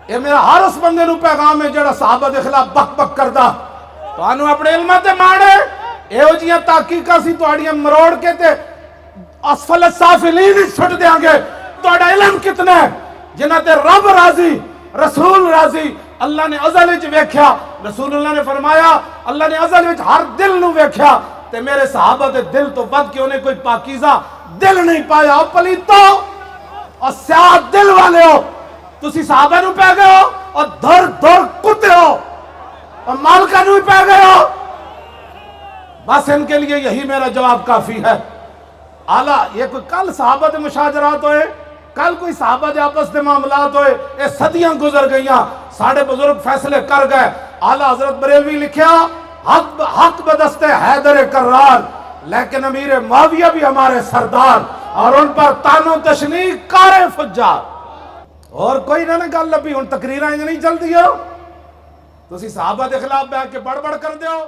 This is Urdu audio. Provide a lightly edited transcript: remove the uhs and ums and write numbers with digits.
یہ میرا ہر اس بندے نو پیغام ہے جڑا صحابہ دے خلاف بک بک کردا تانوں اپنے علم تے ماڑے ایہو جیاں تحقیقاں سی تہاڈیاں مروڑ کے تے اسفل السافلین چھٹ دیاں گے. تہاڈا علم کتنا ہے جنہاں تے رب راضی رسول راضی. اللہ نے ازل وچ ویکھیا, رسول اللہ نے فرمایا اللہ نے ازل وچ ہر دل نو ویکھیا تے میرے صحابہ دے دل تو ود کے انہیں کوئی پاکیزہ دل نہیں پایا. او پلیتو اور سیاہ دل والے ہو, تسی صحابہ نو پہ گئے ہو اور دھر دھر کتے ہو اور مالکہ نو پہ گئے ہو. بس ان کے لیے یہی میرا جواب کافی ہے. اعلیٰ یہ کوئی کل صحابہ دے مشاجرات ہوئے, کل کوئی صحابہ دے آپس دے معاملات ہوئے, یہ صدیاں گزر گئیاں, ساڑھے بزرگ فیصلے کر گئے. اعلیٰ حضرت بریلوی لکھیا حق بدست حیدر کرار, لیکن امیر معاویہ بھی ہمارے سردار اور ان پر تان و تشنیع کار فجار. اور کوئی نہ گل لبھی, ان تقریریں نہیں چل دی ہو, تسی صحابہ دے خلاف بیٹھ کے بڑ بڑ کر دیو.